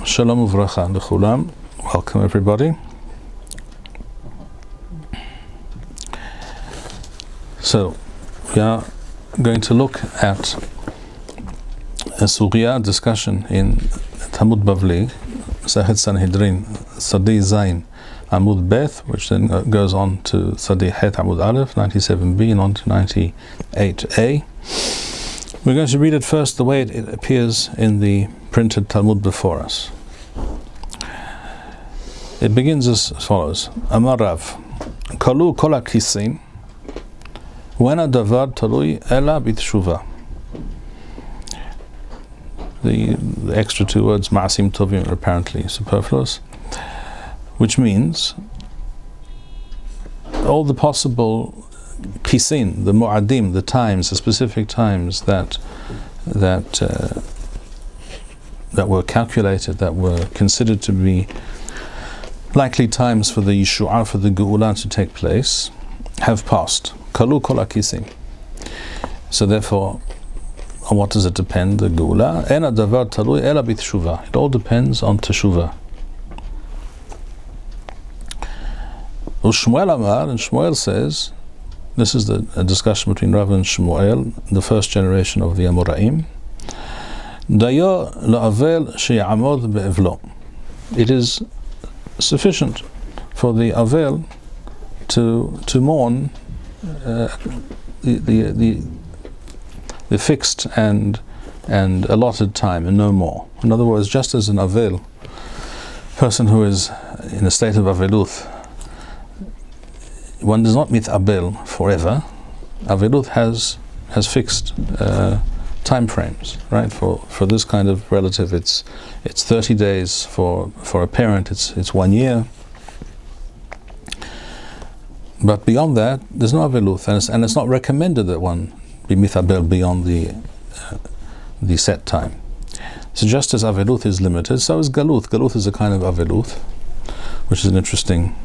Shalom uvracha lechulam. Welcome everybody. So we are going to look at a Sugya discussion in Talmud Bavli, Masechet Sanhedrin, Sadi Zain, Amud Beth, which then goes on to Sadi Het Amud Aleph, 97b, and on to 98a. We're going to read it first the way it appears in the printed Talmud before us. It begins as follows: Amar Rav, Kalu kol hakisin, when a davar talui ela b'teshuva. The extra two words, ma'asim tovim, are apparently superfluous, which means all the possible kisin, the mu'adim, the times, the specific times that were calculated, that were considered to be likely times for the Yishu'ah, for the Ge'ulah to take place, have passed. Kalu kol hakisim. So therefore, on what does it depend? The Ge'ulah. Ena davar talui ela b'teshuva. It all depends on teshuvah. Shmuel Amar, and Shmuel says, this is a discussion between Rav and Shmuel, the first generation of the Amoraim. Dayo la'avel she'yamod be'evlo. It is sufficient for the avel to mourn the fixed and allotted time, and no more. In other words, just as an avel, person who is in a state of aveluth, one does not mit'abel forever. Aveluth has fixed time frames, right? For this kind of relative, it's 30 days. For a parent, it's 1 year. But beyond that, there's no aveluth, and it's not recommended that one be mit'abel beyond the set time. So just as aveluth is limited, so is galuth. Galuth is a kind of aveluth, which is an interesting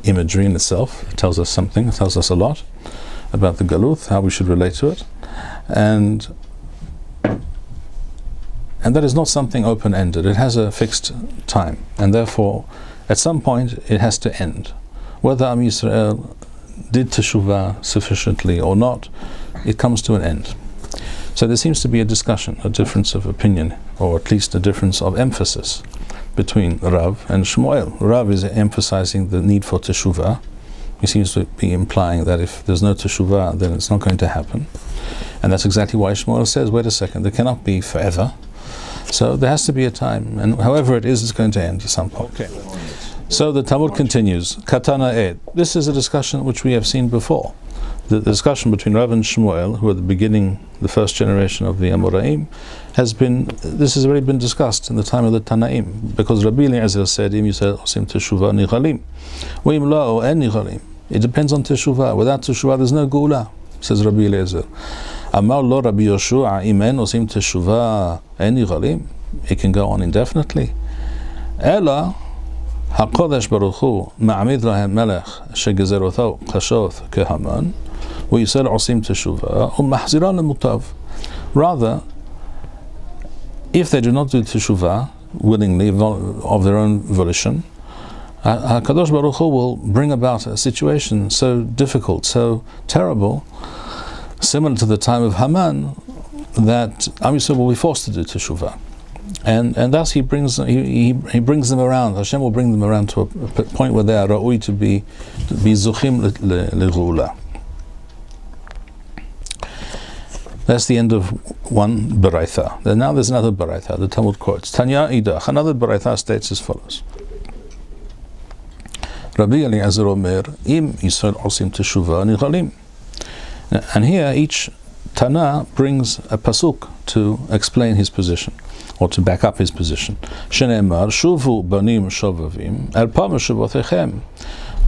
imagery in itself. It tells us something. It tells us a lot about the galuth, how we should relate to it, and that is not something open-ended. It has a fixed time, and therefore, at some point, it has to end. Whether Am Yisrael did teshuvah sufficiently or not, it comes to an end. So there seems to be a discussion, a difference of opinion, or at least a difference of emphasis between Rav and Shmuel. Rav is emphasizing the need for teshuvah. He seems to be implying that if there's no teshuvah, then it's not going to happen. And that's exactly why Shmuel says, wait a second, there cannot be forever. So there has to be a time, and however it is, it's going to end at some point. Okay. So the Talmud continues, Katana Ed. This is a discussion which we have seen before. The discussion between Rav and Shmuel, who are the beginning, the first generation of the Amoraim, this has already been discussed in the time of the Tanaim, because Rabbi Eliezer said, Im Yisrael osim teshuvah nichalim, V'im lo en nichalim. It depends on teshuvah. Without teshuvah, there's no geula, says Rabbi Eliezer. Amar lo Rabbi Yoshua, Im en osim teshuvah en nichalim. It can go on indefinitely. Ela HaKodesh Baruch Hu ma'amid lahem melech shegezerotho kashoth kehaman v'yisrael osim teshuvah u'mahziran lemutav. Rather, if they do not do teshuvah willingly, of their own volition, HaKadosh Baruch Hu will bring about a situation so difficult, so terrible, similar to the time of Haman, that Am Yisrael will be forced to do teshuvah. And thus he brings them around. Hashem will bring them around to a point where they are ra'ui to be zuchim le'geula. That's the end of one baraitha. Then now there's another baraitha. The Talmud quotes Tanya Idach. Another baraitha states as follows: Rabbi Eliezer Omer, Im Yisrael osim teshuvah nichalim. And here each Tana brings a pasuk to explain his position, or to back up his position. Shenemar shuvu banim shovavim el pa meshuvotechem.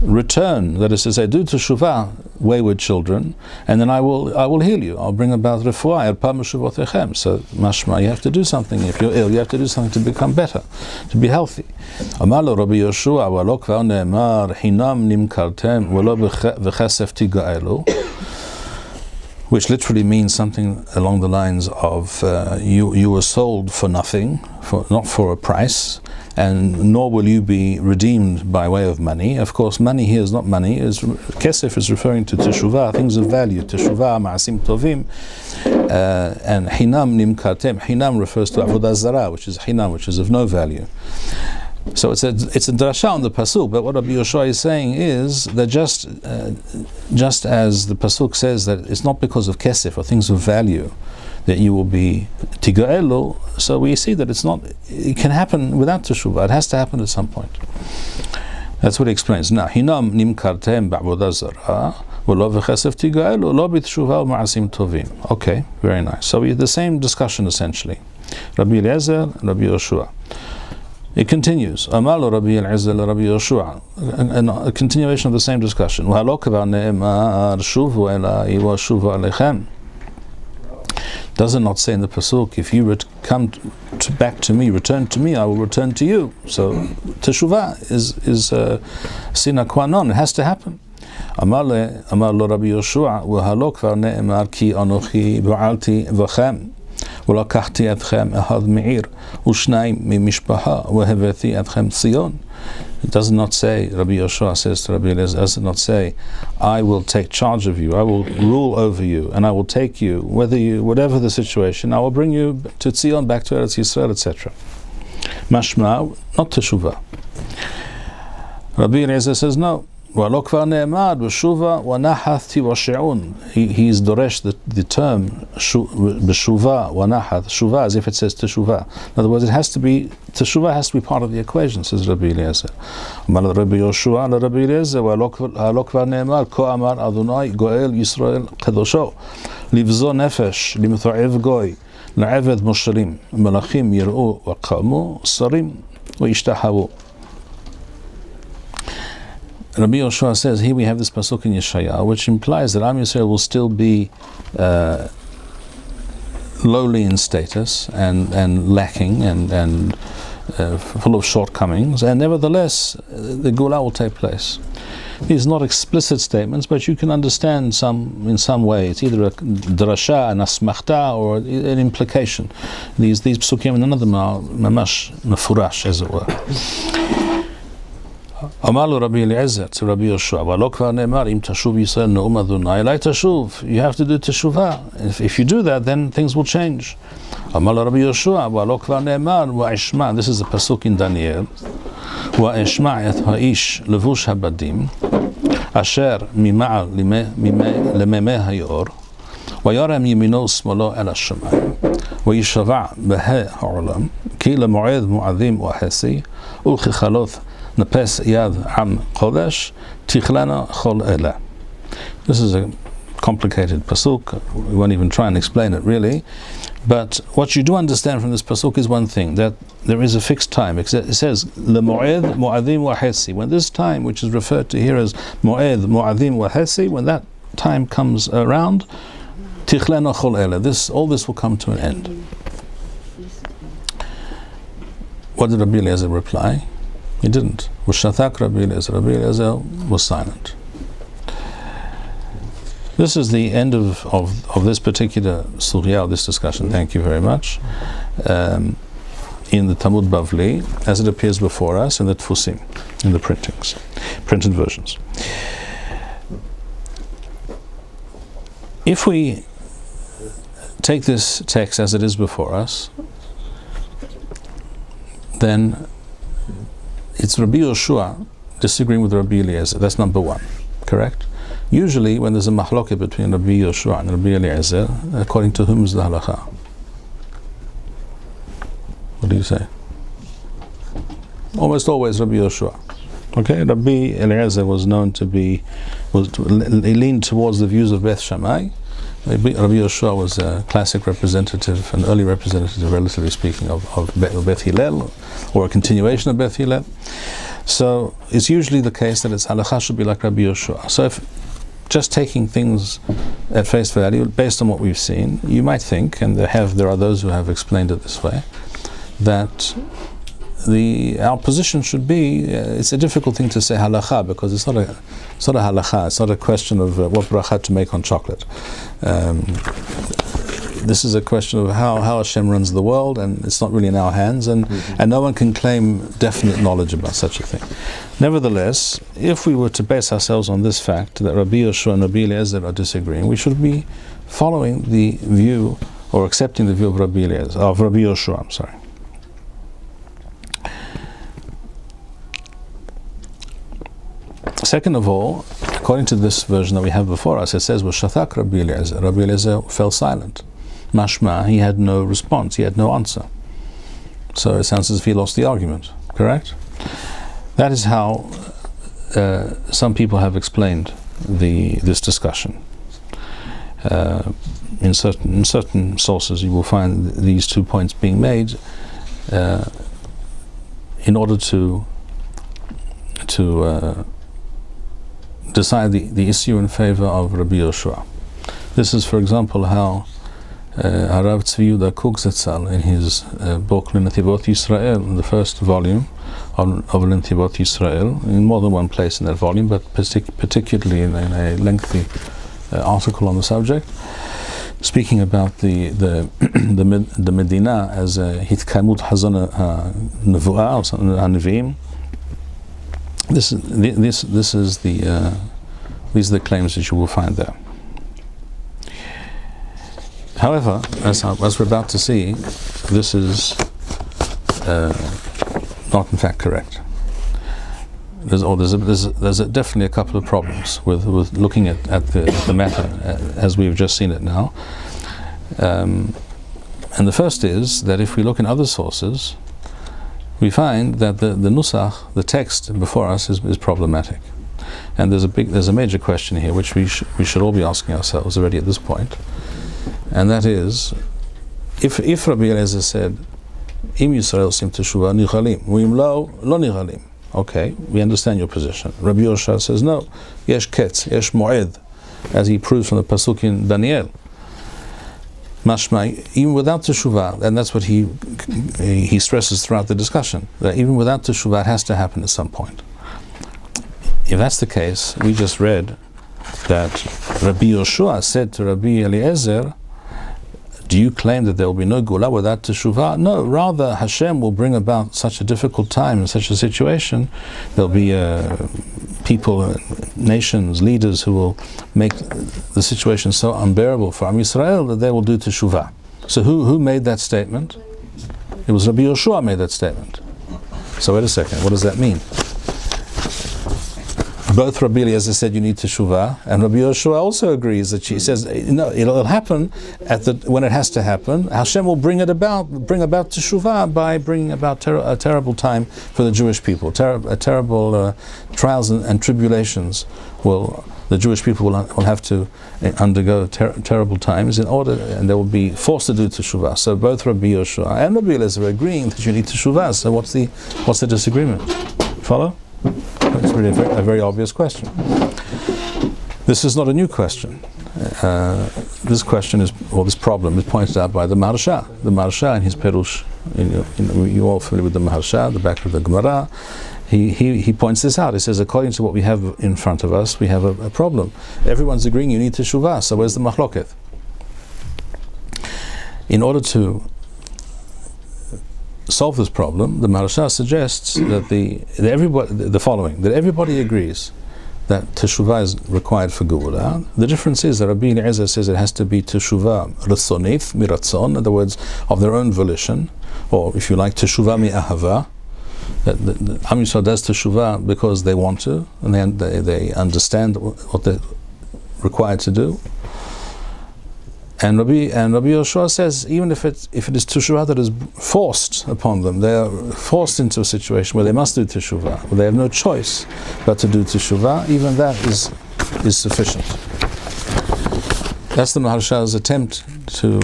Return, that is to say, do teshuvah, wayward children, and then I will heal you. I'll bring about refuah el pa meshuvotechem. So mashma, you have to do something. If you're ill, you have to do something to become better, to be healthy. Amar lo Rabbi Yoshua v'lo kvar ne'emar hinam nimkartem v'lo v'chesef tigaelu. which literally means something along the lines of you were sold for nothing, not for a price, and nor will you be redeemed by way of money. Of course, money here is not money. Kesef is referring to teshuvah, things of value. Teshuvah, ma'asim tovim, and hinam nimkartem. Hinam refers to avodah zarah, which is hinam, which is of no value. So it's a drasha on the pasuk, but what Rabbi Yoshua is saying is that just as the pasuk says that it's not because of kesef or things of value that you will be tigaelu, so we see that it can happen without teshuvah. It has to happen at some point. That's what he explains. Now, hinam nimkartem ba'avodah zarah v'lo v'chesef tigaelu lo b'teshuvah u'ma'asim tovim. Okay, very nice. So we have the same discussion essentially. Rabbi Eliezer, Rabbi Yoshua. It continues. Amar lo Rabbi Eliezer Rabbi Yoshua. And a continuation of the same discussion. V'halo kvar ne'emar shuvu elai wa shuvu alechem. Does it not say in the pasuk, if you come back to me, return to me, I will return to you? So teshuvah is sine qua non. It has to happen. Amar lo Rabbi Yoshua v'halo kvar ne'emar ki anochi ba'alti v'chem. ולקחתי אתכם אחד מעיר ושניים ממשפחה והבאתי אתכם ציון. It does not say, Rabbi Yoshua says to Rabbi Eliezer, does not say, I will take charge of you, I will rule over you, and I will take you, whatever the situation, I will bring you to Tzion, back to Eretz Yisrael, etc. Mashma, not teshuvah. Rabbi Eliezer says no. ולא כבר נאמר בשובה ונחת ושיעון. He's doresh the term בשובה ונחת, shuva, as if it says teshuvah. In other words, teshuvah has to be part of the equation, says Rabbi Eliezer. אמר רבי יהושע לרבי אליעזר ולא כבר נאמר כה אמר אדוני גואל ישראל קדושו לבזו נפש למתועב גוי לעבד מושלים מלאכים יראו וקמו שרים וישתחוו. Rabbi Yoshua says, here we have this pasuk in Yeshaya, which implies that Am Yisrael will still be lowly in status and lacking and full of shortcomings, and nevertheless the Gula will take place. These are not explicit statements, but you can understand in some way. It's either a drasha, an asmachta, or an implication. These psukim, none of them are mamash mefurash, as it were. אמר לו רבי אליעזר to Rabbi Yoshua, ולא כבר נאמר, אם תשוב ישראל נאום אדוני, אלי תשוב. You have to do teshuvah. If you do that, then things will change. אמר לו רבי יהושע, ולא כבר נאמר, ואשמע, this is a pasuk in Daniel, ואשמע את האיש לבוש הבדים, אשר ממעל למימי היאור, וירם ימינו ושמאלו אל השמיים, וישבע בהי העולם, כי למועד מועדים וחסי, וככלות Napes yad am kodesh tichlana chol ela. This is a complicated pasuk. We won't even try and explain it really. But what you do understand from this pasuk is one thing, that there is a fixed time. It says lemoed moadim wahesi. When this time, which is referred to here as moed moadim wahesi, when that time comes around, tichlana chol ela. All this will come to an end. What did Rabbi Eliezer reply? He didn't. V'shatak Rabbi Eliezer. Rabbi Eliezer was silent. This is the end of this particular sugya, this discussion. Thank you very much. In the Talmud Bavli, as it appears before us in the Tfusim, in the printed versions. If we take this text as it is before us, then it's Rabbi Yoshua disagreeing with Rabbi Eliezer. That's number one, correct? Usually, when there's a mahloket between Rabbi Yoshua and Rabbi Eliezer, according to whom is the halacha? What do you say? Almost always Rabbi Yoshua. Okay, Rabbi Eliezer was known to he leaned towards the views of Beth Shammai. Rabbi Yoshua was a classic representative, an early representative, relatively speaking, of Beth Hillel, or a continuation of Beth Hillel. So it's usually the case that its halacha should be like Rabbi Yoshua. So if just taking things at face value, based on what we've seen, you might think, and there are those who have explained it this way, that our position should be, it's a difficult thing to say halakha, because it's not a halakha, it's not a question of what bracha to make on chocolate. This is a question of how Hashem runs the world, and it's not really in our hands, and no one can claim definite knowledge about such a thing. Nevertheless, if we were to base ourselves on this fact that Rabbi Yoshua and Rabbi Eliezer are disagreeing, we should be following the view, or accepting the view of Rabbi Yoshua, I'm sorry. Second of all, according to this version that we have before us, it says, "V'shathak Rabbi Eliezer." Rabbi Eliezer fell silent. Mashma, he had no response, he had no answer. So it sounds as if he lost the argument, correct? That is how some people have explained this discussion. In certain sources you will find these 2 points being made in order to decide the issue in favor of Rabbi Yoshua. This is, for example, how Harav Tzvi Yehuda Kook Zatzal, in his book L'Netivot Yisrael, in the first volume of L'Netivot Yisrael, in more than one place in that volume, but particularly in a lengthy article on the subject, speaking about the Medina as a Hitkamut Hazon Nevuah, or Nevi'im. These are the claims that you will find there. However, as we're about to see, this is not in fact correct. There's definitely a couple of problems with looking at the matter as we've just seen it now. And the first is that if we look in other sources, we find that the nusach, the text before us, is problematic. And there's a major question here which we should all be asking ourselves already at this point. And that is, if Rabbi Eliezer said, Im Yisrael sim teshuvah nichalim, uim lo nichalim. Okay, we understand your position. Rabbi Yoshua says, no, yesh ketz, yesh moed, as he proves from the pasuk in Daniel. Mashma, even without teshuvah, and that's what he stresses throughout the discussion, that even without teshuvah, it has to happen at some point. If that's the case, we just read that Rabbi Yoshua said to Rabbi Eliezer, do you claim that there will be no gula without teshuvah? No, rather Hashem will bring about such a difficult time in such a situation. There'll be people, nations, leaders who will make the situation so unbearable for Am Yisrael that they will do teshuvah. So who made that statement? It was Rabbi Yoshua made that statement. So wait a second, what does that mean? Both Rabbi Eliezer said you need teshuvah, and Rabbi Yoshua also agrees that she says no, it'll happen when it has to happen. Hashem will bring about teshuvah by bringing about a terrible time for the Jewish people. Terrible trials and tribulations the Jewish people will have to undergo terrible times in order, and they will be forced to do teshuvah. So both Rabbi Yoshua and Rabbi Eliezer are agreeing that you need teshuvah. So what's the disagreement? Follow? It's really a very obvious question. This is not a new question. This question this problem is pointed out by the Maharsha. The Maharsha in his Perush, you're all familiar with the Maharsha, the back of the Gemara. He points this out. He says, according to what we have in front of us, we have a problem. Everyone's agreeing you need teshuvah, so where's the machloket? In order to solve this problem, the Maharsha suggests that everybody agrees that teshuvah is required for Geula. The difference is that Rabbi Eliezer says it has to be teshuvah ratzonit, miratzon, in other words, of their own volition, or if you like, teshuvah mi'ahava. That Am Yisrael does teshuvah because they want to, and they understand what they're required to do. And Rabbi Yoshua says, even if it is teshuvah that is forced upon them, they are forced into a situation where they must do teshuvah, where they have no choice but to do teshuvah, even that is sufficient. That's the Maharsha's attempt to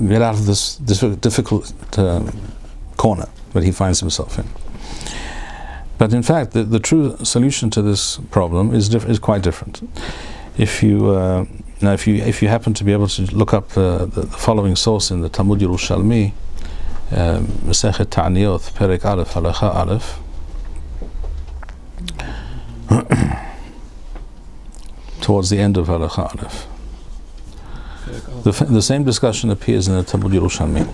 get out of this difficult corner that he finds himself in. But in fact, the true solution to this problem is quite different. If you happen to be able to look up the following source in the Talmud Yerushalmi, Masechet Ta'aniyot, Perek Aleph, Halacha Aleph, towards the end of Halacha Aleph. The same discussion appears in the Talmud Yerushalmi.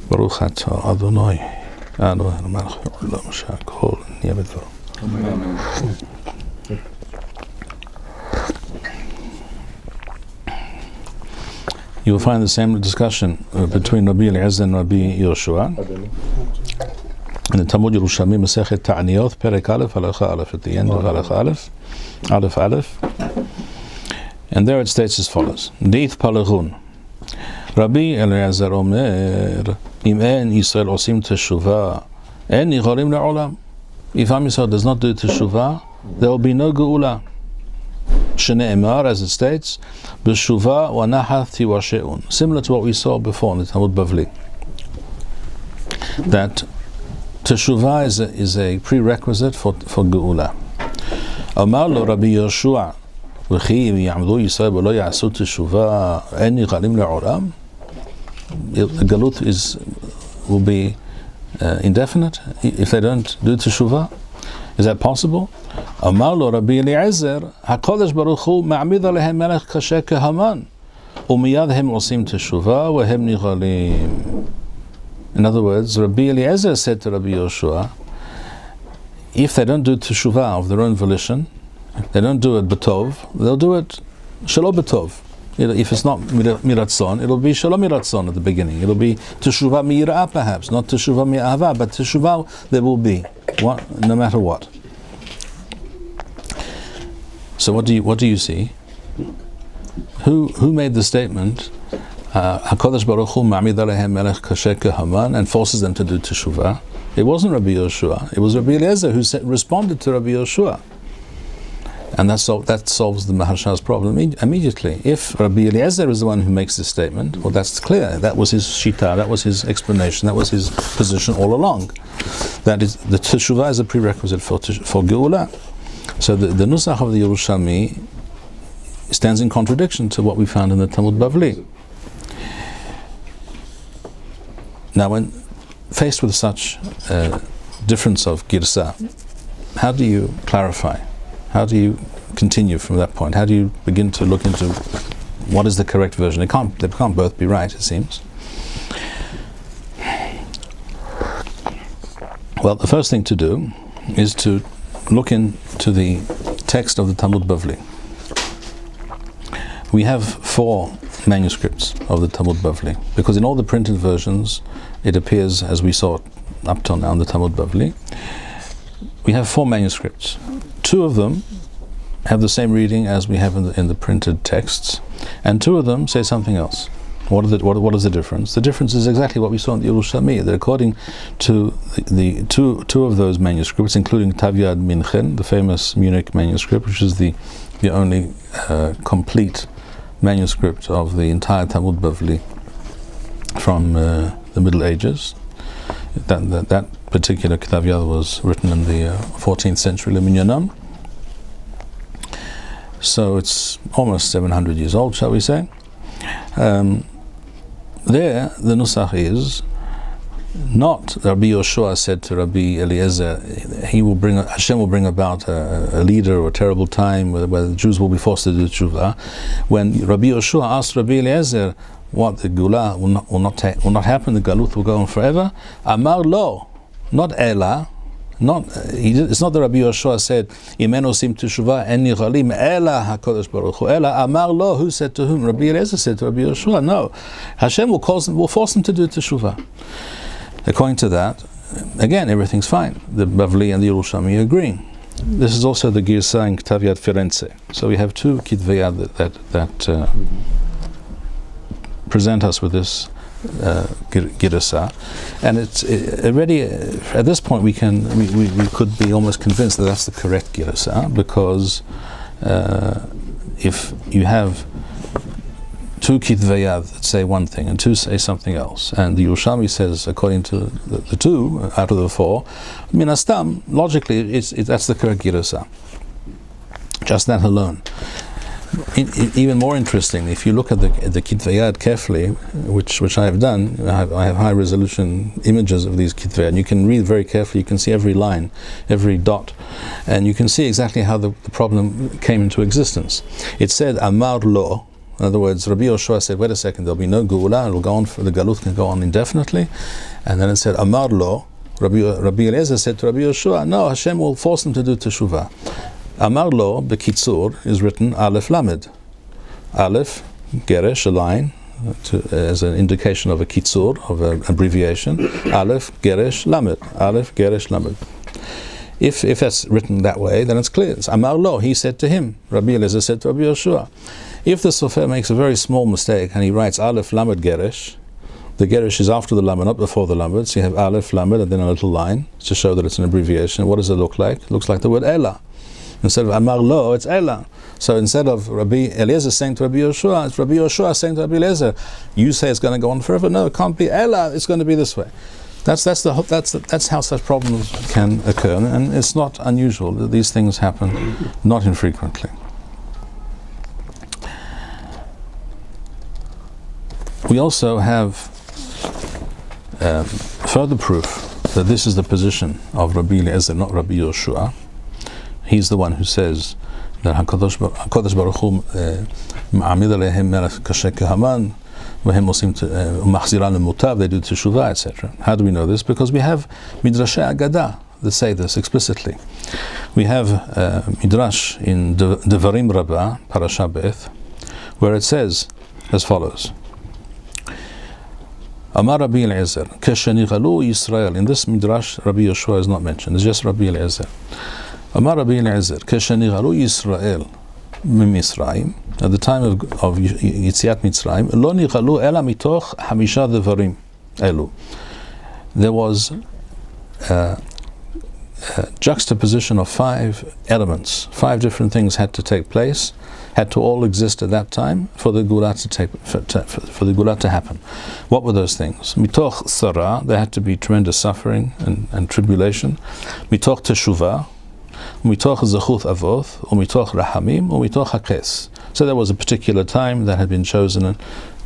Baruch atah Adonai Eloheinu melech haolam shehakol nהיה b'dvaro. You will find the same discussion between Rabbi Eliezer and Rabbi Yoshua in the Talmud Yerushalmi, Masechet Ta'aniyot, Perek Aleph, Halacha Aleph, at the end of Halacha Aleph, Aleph. And there it states as follows: Deith Palechun. Rabbi Eliezer Omer, Im en Yisrael osim teshuvah, en yicholim le'olam. If Am Yisrael does not do teshuvah, there will be no geula. Shne'emar, as it states, b'shuvah wa nahath tiwashe'un. Similar to what we saw before in the Talmud Bavli, that teshuvah is a prerequisite for geula. Amar lo Rabbi Yoshua, v'chi im ya'amdu Yisrael v'lo ya'asu teshuvah, en yicholim le'olam. The galut will be indefinite if they don't do teshuvah. Is that possible? Amar lo Rabbi Eliezer, HaKadosh Baruch Hu ma'amid alehem melech kasher kehaman, umiyad hem osim teshuvah vehem nichalim. In other words, Rabbi Eliezer said to Rabbi Yoshua, if they don't do teshuvah of their own volition, they don't do it b'tov, they'll do it shelo b'tov. If it's not miratzon, it'll be shalom miratzon at the beginning. It'll be teshuvah mi'irah perhaps, not teshuvah mi'ahava, but teshuvah there will be, no matter what. So what do you see? Who made the statement? HaKadosh Baruch Hu ma'amid alehem melech kasher kehaman, and forces them to do teshuvah? It wasn't Rabbi Yoshua. It was Rabbi Eliezer who responded to Rabbi Yoshua. And that solves the Maharsha's problem immediately. If Rabbi Eliezer is the one who makes this statement, well, that's clear. That was his shita, that was his explanation, that was his position all along. That is, the teshuvah is a prerequisite for geula. So the nusach of the Yerushalmi stands in contradiction to what we found in the Talmud Bavli. Now, when faced with such difference of girsa, how do you clarify? How do you continue from that point? How do you begin to look into what is the correct version? They can't both be right, it seems. Well, the first thing to do is to look into the text of the Talmud Bavli. We have 4 manuscripts of the Talmud Bavli, because in all the printed versions it appears, as we saw up till now in the Talmud Bavli, we have 4 manuscripts. 2 of them have the same reading as we have in the printed texts, and 2 of them say something else. What is the difference? The difference is exactly what we saw in the Yerushalmi, that according to the two of those manuscripts, including Tav Yad Minchen, the famous Munich manuscript, which is the only complete manuscript of the entire Talmud Bavli from the Middle Ages. That particular Tav Yad was written in the 14th century Leminyanam. So it's almost 700 years old, shall we say. There, the nusach is not Rabbi Yoshua said to Rabbi Eliezer, Hashem will bring about a leader or a terrible time where the Jews will be forced to do tshuva. When Rabbi Yoshua asked Rabbi Eliezer, what, the Gula will not happen, the Galut will go on forever? Amar lo, not Ela. It's not that Rabbi Yoshua said, Imen osim teshuvah en yichalim ela HaKadosh Baruch Hu ela Amar lo. Who said to whom? Rabbi Eliezer said to Rabbi Yoshua. No, Hashem will force them to do teshuvah. According to that, again, everything's fine. The Bavli and the Yerushalmi agree. This is also the Girsa in Ktav Yad Firenze. So we have 2 Kitvei Yad that present us with this Girsa, and it's already at this point we could be almost convinced that that's the correct Girsa, because if you have 2 Kitvei Yad that say one thing and 2 say something else, and the Yerushalmi says according to the 2 out of the 4, Min Hastam, logically that's the correct Girsa. Just that alone. Even more interesting, if you look at the Kitvei Yad carefully, which I have done, I have high resolution images of these Kitvei Yad, and you can read very carefully, you can see every line, every dot, and you can see exactly how the problem came into existence. It said, Amar lo, in other words, Rabbi Yoshua said, wait a second, there'll be no Geula, it'll go on, the Galut can go on indefinitely, and then it said, Amar lo, Rabbi Eliezer said to Rabbi Yoshua, no, Hashem will force them to do Teshuvah. Amar lo, Bekitzur, is written Aleph Lamed. Aleph, Geresh, a line, as an indication of a Kitzur, of an abbreviation. Aleph, Geresh, Lamed. Aleph, Geresh, Lamed. If that's written that way, then it's clear. It's Amar lo, he said to him. Rabbi Eliezer said to Rabbi Yoshua. If the Sofer makes a very small mistake and he writes Aleph, Lamed, Geresh, the Geresh is after the Lamed, not before the Lamed, so you have Aleph, Lamed, and then a little line to show that it's an abbreviation. What does it look like? It looks like the word Ela. Instead of Amar lo, it's Ela. So instead of Rabbi Eliezer saying to Rabbi Yoshua, it's Rabbi Yoshua saying to Rabbi Eliezer, you say it's going to go on forever. No, it can't be Ela. It's going to be this way. That's how such problems can occur, and it's not unusual that these things happen, not infrequently. We also have further proof that this is the position of Rabbi Eliezer, not Rabbi Yoshua. He's the one who says that HaKadosh Baruch Hu ma'amid alehem melech kasher kehaman v'hem osim machziran lemutav, they do teshuvah, etc. How do we know this? Because we have Midrashei Agadah that say this explicitly. We have Midrash in Devarim Rabbah, Parasha Beth, where it says as follows. Amar Rabbi Eliezer, Keshenichalu Yisrael. In this Midrash, Rabbi Yoshua is not mentioned, it's just Rabbi Eliezer. Amar Rabbi Eliezer, Keshenichalu Yisrael Mimisraim, at the time of Yitziat Mitzrayim, Lo nichalu ela mitoch hamisha devarim elu. There was a juxtaposition of 5 elements. 5 different things had to take place, had to all exist at that time for the Gula for the Gula to happen. What were those things? Mitoch Sarah, there had to be tremendous suffering and tribulation. Mitoch Teshuvah, Mitoch Zechut Avoth, Mitoch Rahamim, Mitoch Hakes. So there was a particular time that had been chosen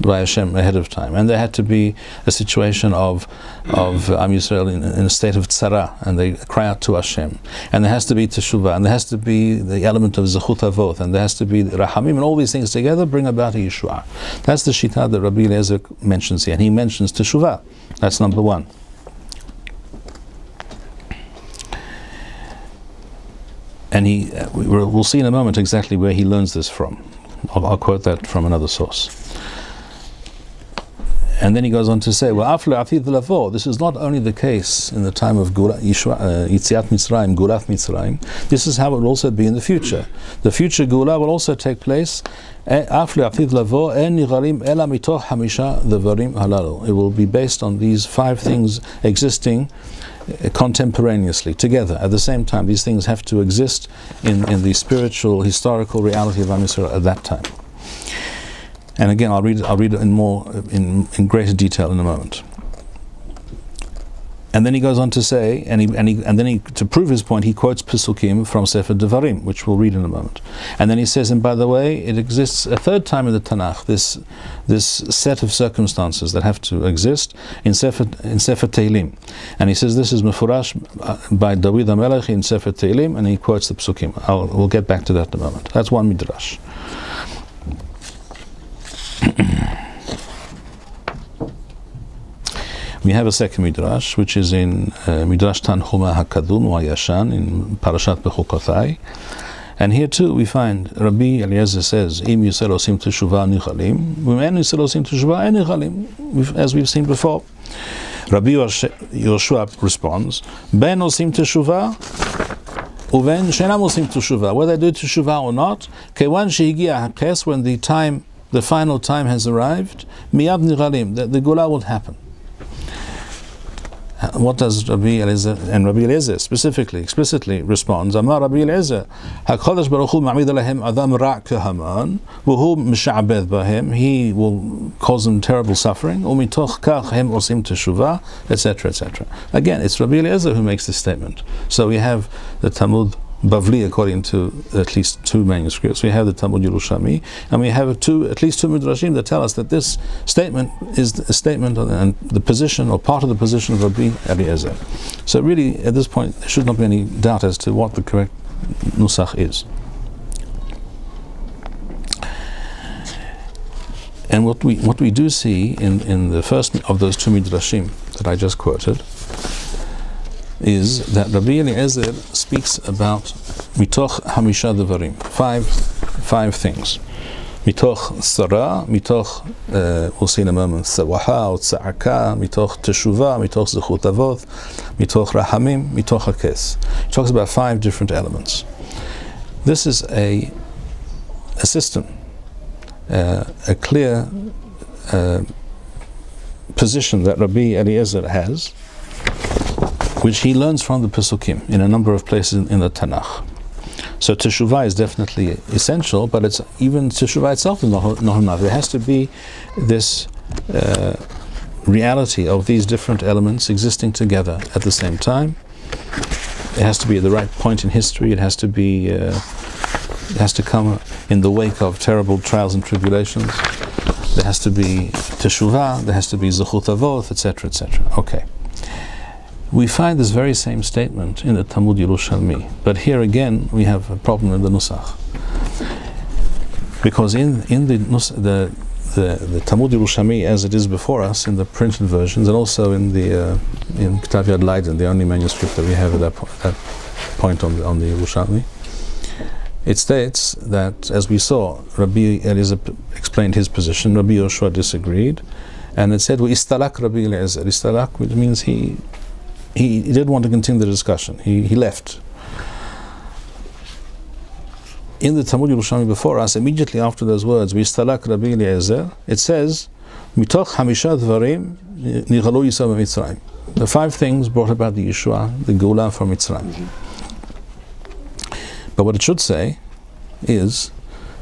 by Hashem ahead of time, and there had to be a situation of Am Yisrael in a state of tzara, and they cry out to Hashem, and there has to be teshuvah, and there has to be the element of zechut avoth, and there has to be rahamim, and all these things together bring about a Yeshua. That's the shita that Rabbi Eliezer mentions here, and he mentions teshuvah. That's number 1. And we'll see in a moment exactly where he learns this from. I'll quote that from another source. And then he goes on to say, this is not only the case in the time of Yitziat Mitzrayim, Gulat Mitzrayim, this is how it will also be in the future. The future Gula will also take place. It will be based on these 5 things existing contemporaneously, together, at the same time. These things have to exist in the spiritual, historical reality of Am Yisrael at that time. And again, I'll read it in greater detail in a moment. And then he goes on to say, and then to prove his point, he quotes Pesukim from Sefer Devarim, which we'll read in a moment. And then he says, and by the way, it exists a 3rd time in the Tanakh, this set of circumstances that have to exist in Sefer Tehillim. And he says this is Mefurash by David HaMelech in Sefer Tehillim, and he quotes the Pesukim. We'll get back to that in a moment. That's one Midrash. We have a second Midrash, which is in Midrash Tanchuma HaKadum or Yashan in Parashat Bechukothai. And here too we find Rabbi Eliezer says, Im Yisrael osim teshuvah nichalim, V'men Yisrael osim teshuvah en nichalim, as we've seen before. Rabbi Yoshua responds, Ben osim teshuvah, Uven shenam osim teshuvah, whether they do teshuvah or not, kewan shehigia hakes, when the final time has arrived, miyad nichalim, the Gula will happen. What does Rabbi Eliezer, and Rabbi Eliezer explicitly responds, Amar Rabbi Eliezer, HaKadosh Baruch Hu ma'amid alehem adam ra' kehaman, v'hu misha'abed bahem, he will cause them terrible suffering, u'mitoch kach hem osim teshuvah, etc., etc. Again, it's Rabbi Eliezer who makes this statement. So we have the Talmud Bavli, according to at least two manuscripts. We have the Talmud Yerushalmi, and we have at least two midrashim that tell us that this statement is a statement and the position or part of the position of Rabbi Eliezer. So really, at this point, there should not be any doubt as to what the correct nusach is. And what we do see in the first of those two midrashim that I just quoted is that Rabbi Eliezer speaks about mitoch hamisha devarim, five things. Mitoch sara, mitoch we'll see in a moment, tzawaha or tza'aka, mitoch teshuvah, mitoch zechut avot, mitoch rahamim, mitoch hakes. He talks about 5 different elements. This is a system, a clear position that Rabbi Eliezer has, which he learns from the Pesukim in a number of places in the Tanakh. So Teshuvah is definitely essential, but it's even Teshuvah itself is not enough. There has to be this reality of these different elements existing together at the same time. It has to be at the right point in history. It has to be. It has to come in the wake of terrible trials and tribulations. There has to be Teshuvah. There has to be Zechut Avot, etc., etc. Okay. We find this very same statement in the Talmud Yerushalmi, but here again we have a problem in the Nusach, because in the Talmud Yerushalmi as it is before us in the printed versions, and also in Ktav Yad Leiden, the only manuscript that we have at that point on the Yerushalmi, it states that, as we saw, Rabbi Eliezer explained his position, Rabbi Yoshua disagreed, and it said, "Istalak Rabbi Eliezer." Istalak, which means he didn't want to continue the discussion. He left. In the Talmud Yerushalmi before us, immediately after those words, "V'istalak Rabbi Eliezer," it says, "Mitoch hamisha dvarim nichalu Yisrael b'Mitzrayim." The 5 things brought about the Yeshua, the Geulah from Mitzrayim. But what it should say is,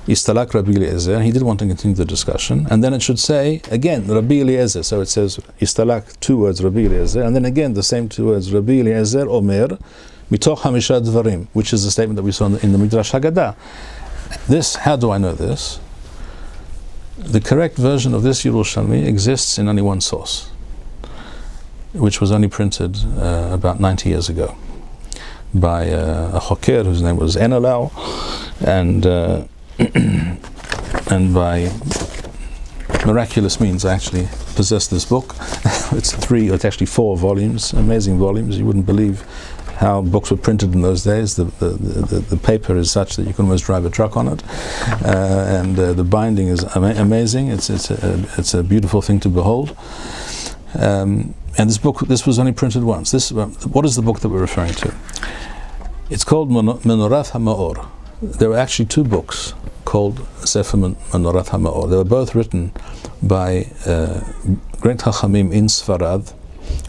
"Istalak Rabbi Eliezer." He did want to continue the discussion, and then it should say again Rabbi Eliezer. So it says Istalak, 2 words Rabbi Eliezer, and then again the same 2 words Rabbi Eliezer Omer mitoch hamisha dvarim, which is the statement that we saw in the Midrash Haggadah. This, how do I know this? The correct version of this Yerushalmi exists in only one source, which was only printed about 90 years ago by a choker whose name was Enelau, and by miraculous means I actually possess this book. It's actually 4 volumes, amazing volumes. You wouldn't believe how books were printed in those days. The paper is such that you can almost drive a truck on it, and the binding is amazing. It's a beautiful thing to behold. And this was only printed once. What is the book that we're referring to? It's called Menorat HaMaor. There were actually 2 books called Sefer Menorat HaMaor. They were both written by great Chachamim in Sfarad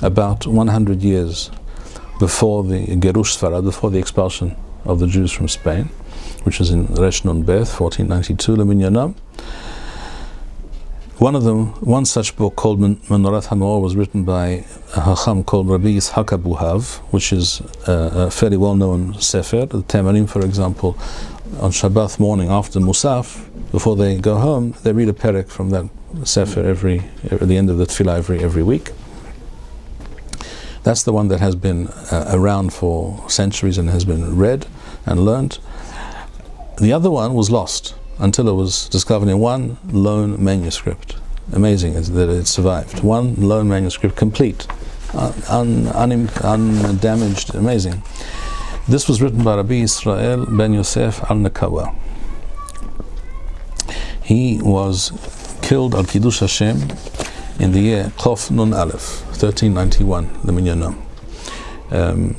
about 100 years before the Gerush Sfarad, before the expulsion of the Jews from Spain, which is in Resh Nun Beth, 1492, Leminyanam. One such book called Menorat HaMaor was written by a Hacham called Rabbi Yitzhak Abuhav, which is a fairly well-known sefer. The Temarim, for example, on Shabbat morning after Musaf, before they go home, they read a perek from that sefer at the end of the tefillah every week. That's the one that has been around for centuries and has been read and learned. The other one was lost until it was discovered in one lone manuscript. Amazing that it survived. One lone manuscript, complete, undamaged, amazing. This was written by Rabbi Israel ben Yosef al-Nakawa. He was killed al Kiddush Hashem in the year Chof Nun Aleph, 1391, the Minyanam.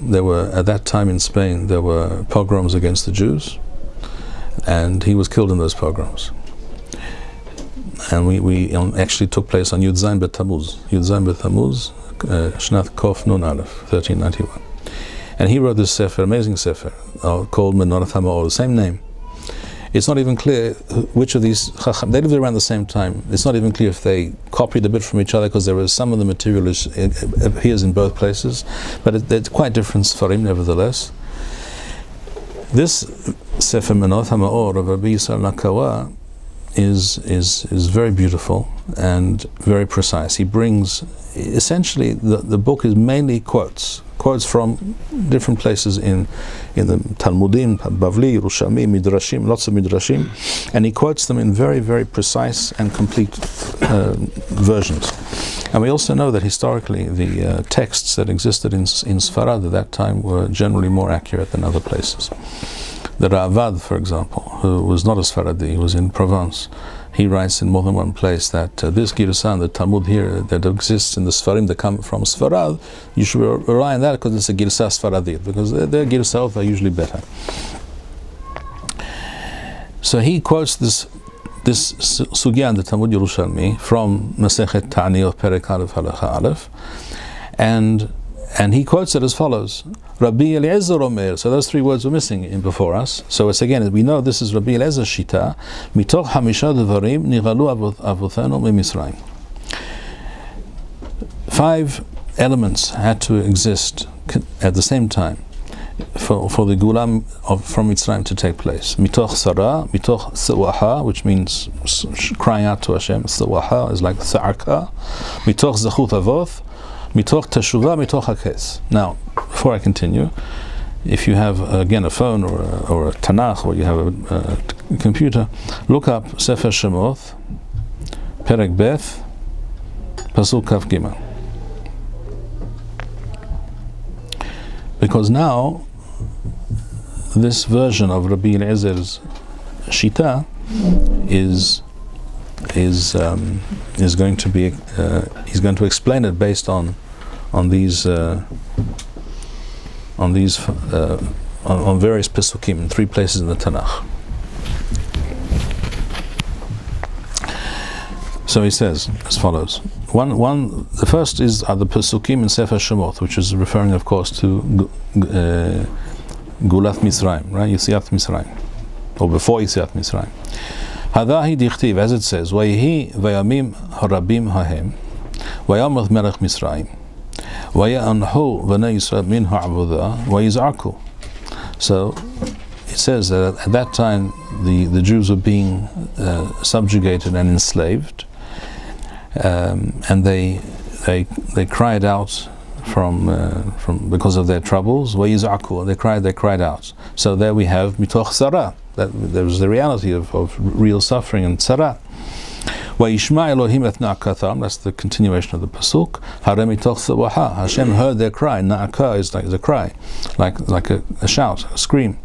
There were, at that time in Spain, there were pogroms against the Jews, and he was killed in those pogroms. And we actually took place on Yud Zayin B'Tammuz, Shnat Chof Nun Aleph, 1391. And he wrote this sefer, amazing sefer, called Menorat HaMaor, the same name. It's not even clear which of these Chacham, they lived around the same time. It's not even clear if they copied a bit from each other, because there was some of the material appears in both places, but they're quite different Sfarim nevertheless. This Sefer Menot HaMaor of Rabbi Yisrael Nakawa is very beautiful and very precise. He brings, essentially, the book is mainly quotes from different places in the Talmudim, Bavli, Yerushalmi, Midrashim, lots of Midrashim, and he quotes them in very, very precise and complete versions. And we also know that historically the texts that existed in Sfarad at that time were generally more accurate than other places. The Ravad, for example, who was not a Sfaradi, he was in Provence, he writes in more than one place that this Girusan, the Talmud here that exists in the Sfarim that come from Sfarad, you should rely on that because it's a Girsa Sfaradi, because their Girsot are usually better. So he quotes this Sugya in the Talmud Yerushalmi from Masechet Ta'aniyot Perek Aleph Halacha Aleph, and he quotes it as follows: Rabbi Eliezer Omer. So those three words were missing before us. So it's again, we know this is Rabbi Eliezer's Shita. Mitoch Hamisha Devarim Nigalu Avotenu Mimisraim. 5 elements had to exist at the same time for the Gulam from Mitzrayim to take place. Mitoch Sarah, Mitoch Sewaha, which means crying out to Hashem. Sewaha is like Sa'aka. Mitoch Zechut Avoth. Mitoch Teshuvah, Mitoch HaKes. Now, before I continue, if you have again a phone or a Tanakh, or you have a computer, look up Sefer Shemoth, Perek Beth, Pasuk Kaf Gimel. Because now this version of Rabbi Eliezer's Shita is going to be he's going to explain it based on these on various pesukim in 3 places in the Tanakh. So he says as follows: the first are the pesukim in Sefer Shemoth, which is referring, of course, to Gulat Mitzrayim, right? Yitziat Mitzrayim, or before Yitziat Mitzrayim. Hadahi dichtiv, as it says, Vayihi vayamim harabim hahem, vayamath melech Mitzrayim, vayanhu v'nei Yisrael min ha'avodah, vayiz'aku. So it says that at that time the Jews were being subjugated and enslaved, and they cried out from because of their troubles. Vayiz'aku, they cried out. So there we have mitoch sarah. That there was the reality of real suffering and tzara. Vayishma Elohim et na'akatam. That's the continuation of the pasuk. Harem mitoch sewaha. Hashem heard their cry. Na'aka is like the cry, like a shout, a scream.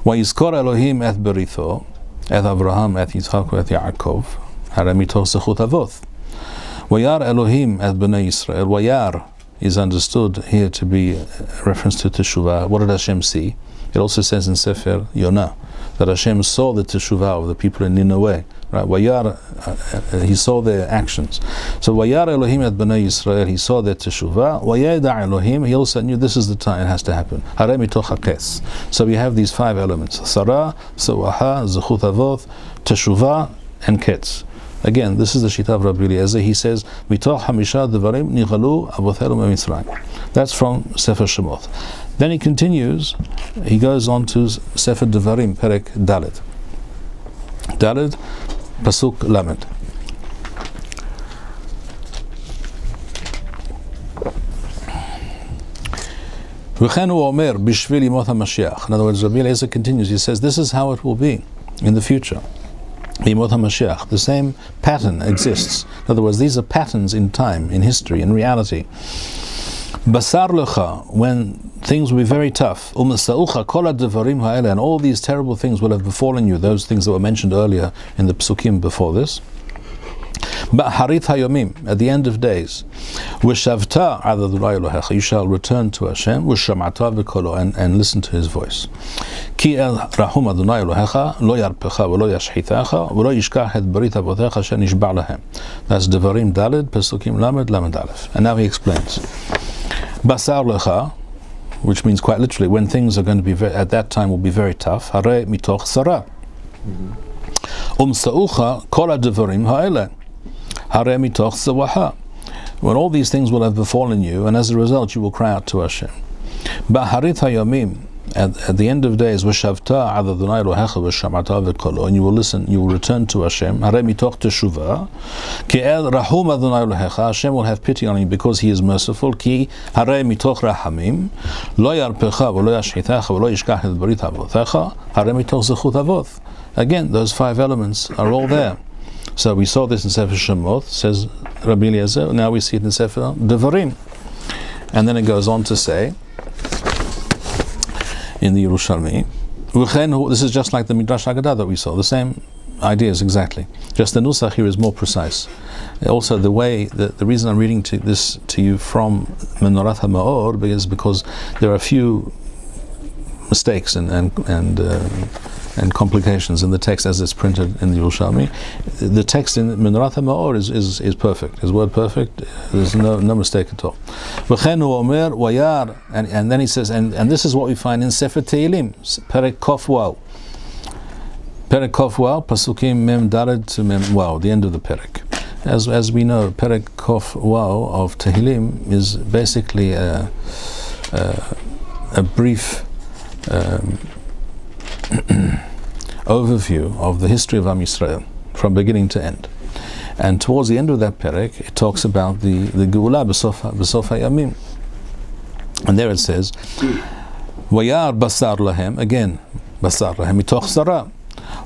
Vayizkor Elohim et beritho, et Avraham et Yitzchak et Yaakov. Harem mitoch zechut avoth. Vayar Elohim et bnei Yisrael. Vayar is understood here to be a reference to Teshuvah. What did Hashem see? It also says in Sefer Yonah that Hashem saw the teshuvah of the people in Nineveh. Right? Vayar, he saw their actions. So Vayar Elohim et bnei Yisrael, he saw their teshuvah. Vayeda Elohim, he also knew this is the time it has to happen. Harei mitoch hakes. So we have these 5 elements: Sarah, Sewaha, Zechut Avoth, Teshuvah, and Ketz. Again, this is the Shita of Rabbi Eliezer. He says, Mitoch Hamisha Devarim Nigalu Avothenu Mitzrayim. That's from Sefer Shemoth. Then he continues, he goes on to Sefer Devarim, Perek Dalet. Dalet, Pasuk Lamed. V'chenu omer b'shvil yimot HaMashiach. In other words, Rabbi Eliezer continues, he says, this is how it will be in the future. Yimot HaMashiach. The same pattern exists. In other words, these are patterns in time, in history, in reality. Basar lecha, when things will be very tough. U'masa'ucha kol ha'devarim ha'ele, and all these terrible things will have befallen you, those things that were mentioned earlier in the psukim before this. Ba'harit hayomim, at the end of days. V'shavta ad Adonai Elohecha, you shall return to Hashem. V'shamata v'kolo, and listen to His voice. Ki el rahum Adonai Elohecha, lo yarpecha v'lo yashchitecha, v'lo yishkach et barit avotecha asher nishba lahem. That's Devarim Daled, Pesukim Lamed, Lamed Aleph. And now he explains. Basar lecha, which means quite literally, when things are going to be at that time will be very tough. Harei mitoch sarah. Sa'ucha kol ha'devarim ha'ele. Harei mitoch sewaha. When all these things will have befallen you, and as a result you will cry out to Hashem. Ba'harit hayomim, at the end of days, وَشَفْتَا عَذَ ذُنَيْ رُوحَخَ وَشَمَعْتَا وَكَلُّ, and you will listen, you will return to Hashem. هَرَي مِتُوخ تَشُوفَا كِأَلْ رَحُومَ ذُنَيْ رُوحَخَ, Hashem will have pity on you because He is merciful. كِي هَرَي مِتُوخ رَحَمِيم لَا يَرْپِخَ وَلَا يَشْحِتَخَ وَلَا يَشْكَحِ الْبَرِيثَ أَبُوثَخَ هَرَي مِتُوخ زِخُوتَ أَبُوث. Again, those 5 elements are all there. So we saw this in Sefer Shemot, says Rabbi Eliezer. Now we see it in Sefer Devarim. And then it goes on to say, in the Yerushalmi, this is just like the Midrash Haggadah that we saw, the same ideas exactly. Just the Nusach here is more precise. Also, the way, the reason I'm reading this to you from Menorat HaMaor is because there are a few mistakes and complications in the text as it's printed in the Yerushalmi. The text in Menorat HaMaor is perfect, is word perfect, there's no mistake at all. And then he says, and this is what we find in Sefer Tehillim, Perek Kof Waw. Perek Kof Waw, Pasukim Mem Dared to Mem Waw, the end of the Perek. As we know, Perek Kof Waw of Tehillim is basically a brief overview of the history of Am Yisrael from beginning to end. And towards the end of that perek, it talks about the Geula b'sof hayamim. And there it says, Vayar basar lahem, again, basar lahem, mitoch zara.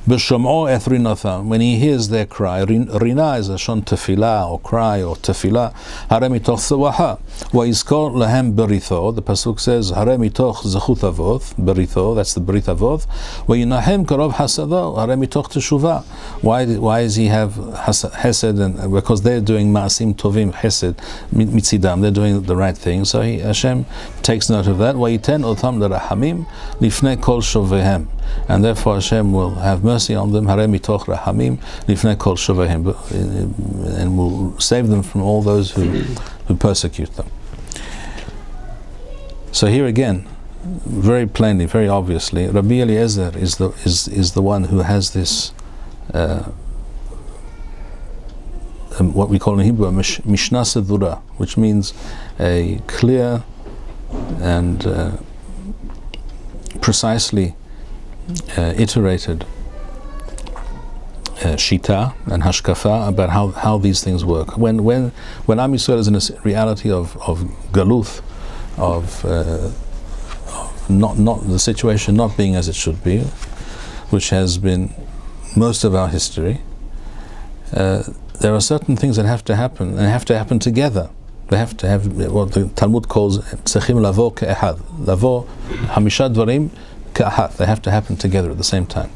B'shom'o eth rinotham, when he hears their cry, rina is a shon tefillah, or cry, or tefillah, hare mitoch zawaha, vayizkor lahem beritho, the pasuk says, hare mitoch zechut avoth, beritho, that's the berit avoth, vayinahem karov hasado, hare mitoch teshuvah. Why does he have hesed? And because they're doing ma'asim tovim, hesed, mitzidam, they're doing the right thing, so Hashem takes note of that, vayiten otham l'rahamim, lifnei kol shovehem, and therefore Hashem will have mercy on them, Harei mitoch rahamim lifnei kol shovehem, and will save them from all those who persecute them. So here again, very plainly, very obviously, Rabbi Eliezer is the one who has this what we call in Hebrew Mishnah Sedura, which means a clear and precisely iterated shita and hashkafa about how these things work. When Am Yisrael is in a reality of galuth, of not the situation not being as it should be, which has been most of our history, there are certain things that have to happen, and have to happen together. They have to have what the Talmud calls tzechim lavo ke'ehad, lavo hamisha dvarim ke'ahad. They have to happen together at the same time.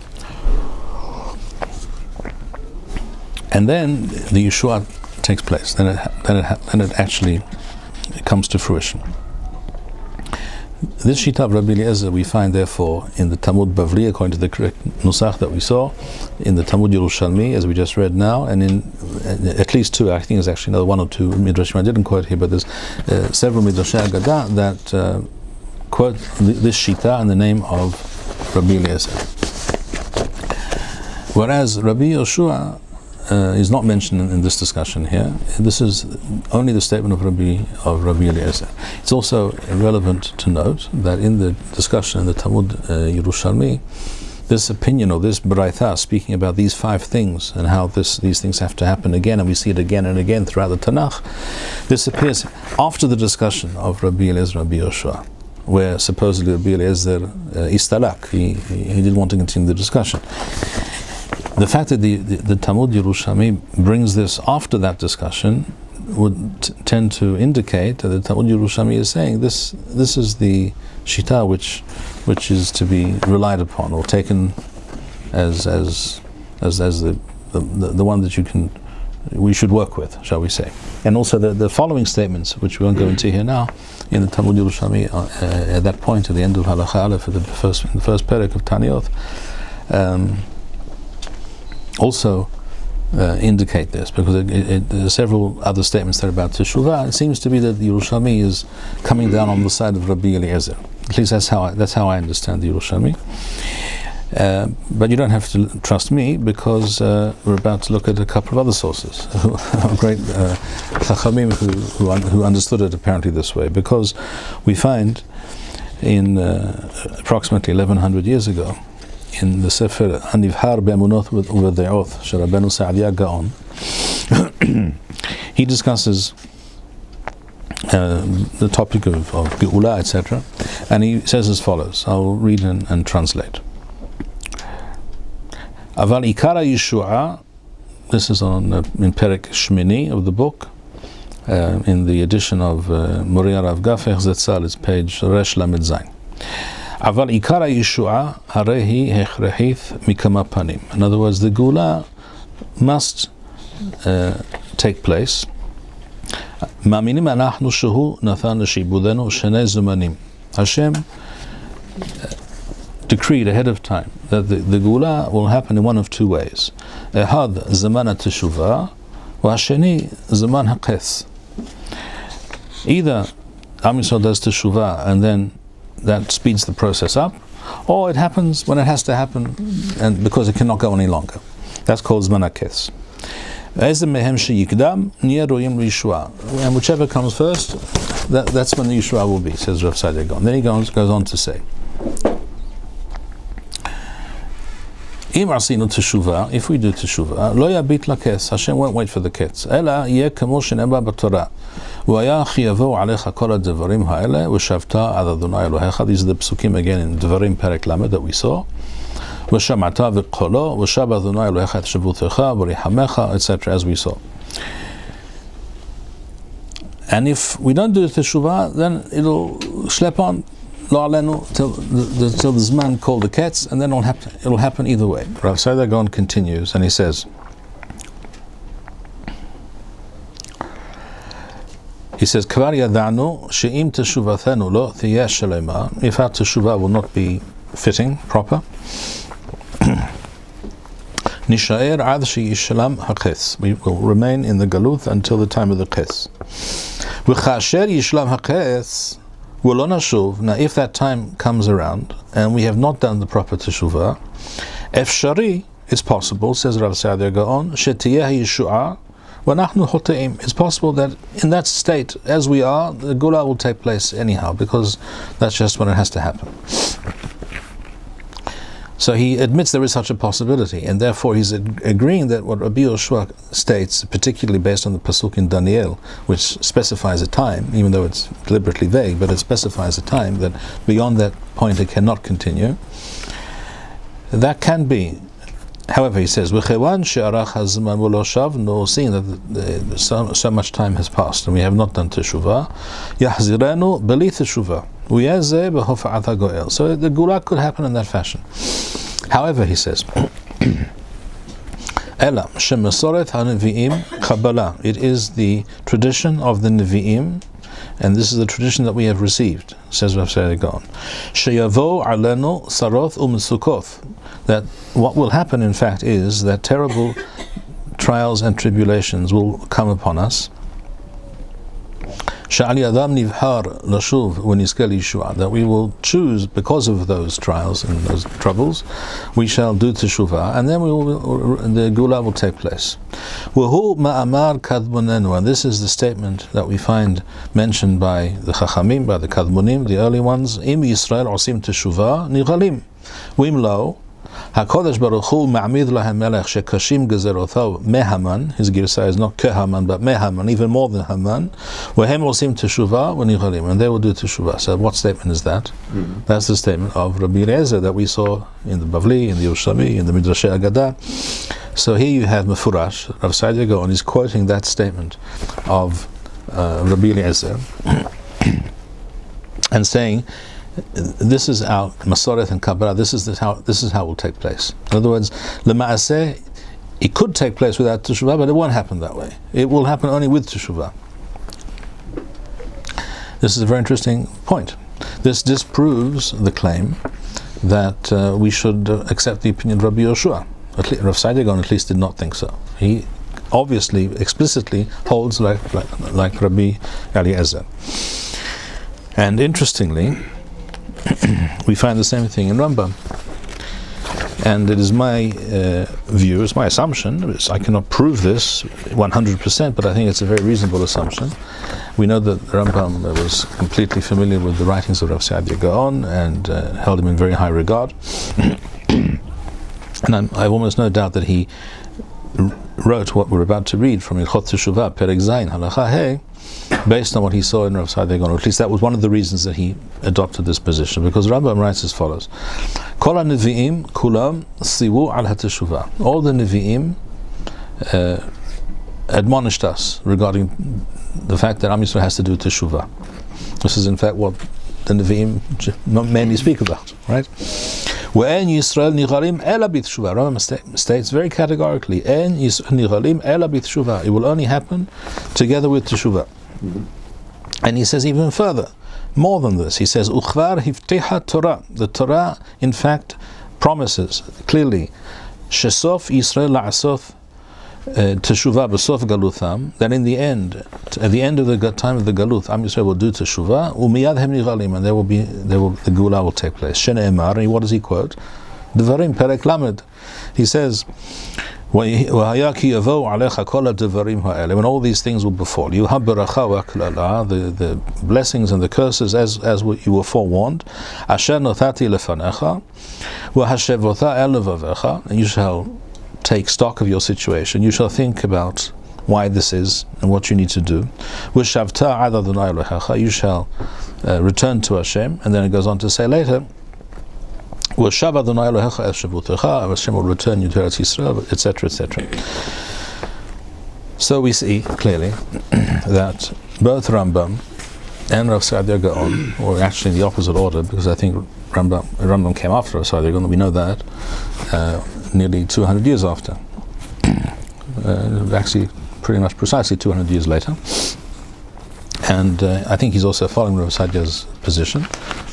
And then the Yeshua takes place. Then it actually comes to fruition. This Shita of Rabbi Eliezer we find therefore in the Talmud Bavli, according to the correct Nusach that we saw, in the Talmud Yerushalmi, as we just read now, and in at least 2, I think there's actually another 1 or 2 Midrashim, I didn't quote here, but there's several Midrashim Agadah that quote this Shita in the name of Rabbi Eliezer. Whereas Rabbi Yoshua is not mentioned in this discussion here. This is only the statement of Rabbi Eliezer. It's also relevant to note that in the discussion in the Talmud Yerushalmi, this opinion or this Braitha speaking about these 5 things and how these things have to happen again, and we see it again and again throughout the Tanakh, this appears after the discussion of Rabbi Eliezer and Rabbi Yoshua, where supposedly Rabbi Eliezer istalak, he didn't want to continue the discussion. The fact that the Talmud Yerushalmi brings this after that discussion would tend to indicate that the Talmud Yerushalmi is saying this is the shita which is to be relied upon or taken as the one that we should work with, shall we say. And also the following statements, which we won't go into here now, in the Talmud Yerushalmi at that point at the end of Halacha Aleph, in the first perek of Taniyot, also indicate this, because there are several other statements there about Teshuvah. It seems to be that the Yerushalmi is coming down on the side of Rabbi Eliezer. At least that's how I understand the Yerushalmi. But you don't have to trust me, because we're about to look at a couple of other sources, great Chachamim who understood it apparently this way, because we find in approximately 1100 years ago, in the Sefer Hanivhar Be'emunot U'Vede'oth Shel Rabbeinu Sa'adia Gaon, he discusses the topic of Geula, etc., and he says as follows. I'll read and translate. Aval Ikara Yeshua, this is in Perek Shmini of the book, in the edition of Moriah Rav Gafech Zetzal, it's page Resh Lamed Zayin. Aval Ikara Yeshua Harehi Hechrehith Mikama Panim. In other words, the Geula must take place. Ma'aminim anachnu shehu nathan l'shibudenu shenei zumanim. Hashem decreed ahead of time that the Geula will happen in one of two ways. Ehad zaman ha-teshuvah, v'hasheni zaman ha-ches. Either Am Yisrael does teshuvah and then that speeds the process up, or it happens when it has to happen, and because it cannot go any longer. That's called zaman ha-ches. And whichever comes first, that's when the Yeshua will be, says Rav Saadia Gaon. Then he goes on to say, if we do teshuvah, lo yabit laketz, Hashem won't wait for the ketz. Ela yeh kamo shenema b'Torah, v'haya chi yavo alecha kol ha'devarim ha'ele, v'shavta ad Adonai Elohecha. These are the psukim again in Devarim Perek Lamed that we saw. V'shamata v'kolo, v'shab Adonai Elohecha et shavutecha, v'rihamecha, etc., as we saw. And if we don't do the teshuvah, then it'll schlep on, lo alenu, till the Zman called the ketz, and then it'll happen either way. Rav Saadia Gaon continues, and he says, Kvar yada'nu she'im teshuvathenu lo tiyeh shalema. If our teshuvah will not be fitting, proper, nishaer ad she'yishlam ha'ches. We will remain in the galuth until the time of the ches. V'chasher yishlam ha'ches, v'lo nashuv. Now, if that time comes around and we have not done the proper teshuvah, efshari, is possible, says Rav Saadia Gaon, she'tiyeh yeshua v'nachnu hoteim. It's possible that in that state, as we are, the Geula will take place anyhow, because that's just when it has to happen. So he admits there is such a possibility, and therefore he's agreeing that what Rabbi Yoshua states, particularly based on the pasuk in Daniel, which specifies a time, even though it's deliberately vague, but it specifies a time that beyond that point it cannot continue. That can be. However, he says, seeing that so much time has passed and we have not done teshuvah, yahzirenu beli teshuvah. So the Geula could happen in that fashion. However, he says, it is the tradition of the Nevi'im, and this is the tradition that we have received, says Rav Saadia Gaon, that what will happen, in fact, is that terrible trials and tribulations will come upon us, that we will choose, because of those trials and those troubles, we shall do teshuvah, and then the Geula will take place. And this is the statement that we find mentioned by the Chachamim, by the Kadmonim, the early ones. Im Yisrael osim teshuvah nigalim, v'im lo HaKadosh Baruch Hu ma'amid lahem melech shekashim gezerothav mehaman. His girsa is not kehaman but mehaman, even more than Haman. Wehem osim teshuvah v'nichalim, and they will do teshuvah. So what statement is that? That's the statement of Rabbi Eliezer that we saw in the Bavli, in the Yerushalmi, in the Midrashei Agadah. So here you have Mefurash, Rav Saadia Gaon is quoting that statement of Rabbi Eliezer and saying, this is our Masoret and Kabbalah. This is how it will take place. In other words, Lema'aseh, it could take place without Teshuvah, but it won't happen that way. It will happen only with Teshuvah. This is a very interesting point. This disproves the claim that we should accept the opinion of Rabbi Yoshua. Rav Saadia Gaon at least did not think so. He obviously, explicitly holds like Rabbi Eliezer. And interestingly, we find the same thing in Rambam. And it is my view, it's my assumption, I cannot prove this 100%, but I think it's a very reasonable assumption. We know that Rambam was completely familiar with the writings of Rav Saadia Gaon and held him in very high regard. And I have almost no doubt that he wrote what we're about to read from Ilchot Teshuvah, Perek Zayin, Halacha Hey, based on what he saw in Rav Saadia Gaon, or at least that was one of the reasons that he adopted this position, because Rambam writes as follows: Kol ha-nevi'im kulam sivu al ha-teshuvah. All the Nevi'im admonished us regarding the fact that Am Yisrael has to do Teshuvah. This is in fact what the Nevi'im mainly speak about, right? Whe'en Yisrael nigalim ela b'teshuvah. Rambam states very categorically, En Yisrael nigalim ela b'teshuvah. It will only happen together with Teshuvah. And he says even further, more than this, he says, Uchvar hifteha Torah. The Torah, in fact, promises clearly, Shesof Yisrael la'asof Teshuvah b'sof galutham, that in the end, at the end of the time of the galuth, Am Yisrael will do Teshuvah, u'miyad hem nigalim, and the Geulah will take place. Shene'emar, and what does he quote? Devarim, Perek Lamed. He says, when all these things will befall you, the blessings and the curses as you were forewarned, and you shall take stock of your situation, you shall think about why this is and what you need to do. You shall return to Hashem, and then it goes on to say later, Hashem will return you to Eretz Yisrael, etc., etc. So we see clearly that both Rambam and Rav Saadia Gaon, or actually in the opposite order, because I think Rambam came after Rav Saadia Gaon, we know that, nearly 200 years after. Actually, pretty much precisely 200 years later. And I think he's also following Rav Saadia's position.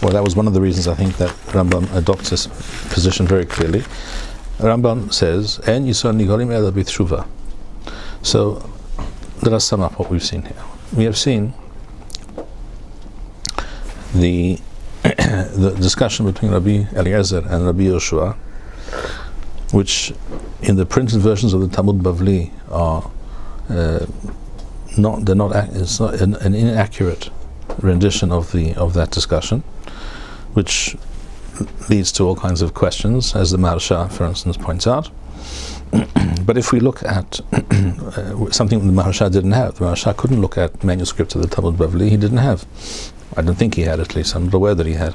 Well, that was one of the reasons I think that Rambam adopts this position very clearly. Rambam says, En Yisrael nigalim ela b'teshuvah. So let us sum up what we've seen here. We have seen the discussion between Rabbi Eliezer and Rabbi Yoshua, which in the printed versions of the Talmud Bavli are it's not an inaccurate rendition of that discussion, which leads to all kinds of questions, as the Maharsha, for instance, points out. But if we look at something the Maharsha didn't have, the Maharsha couldn't look at manuscripts of the Talmud Bavli. He didn't have. I don't think he had, at least. I'm not aware that he had.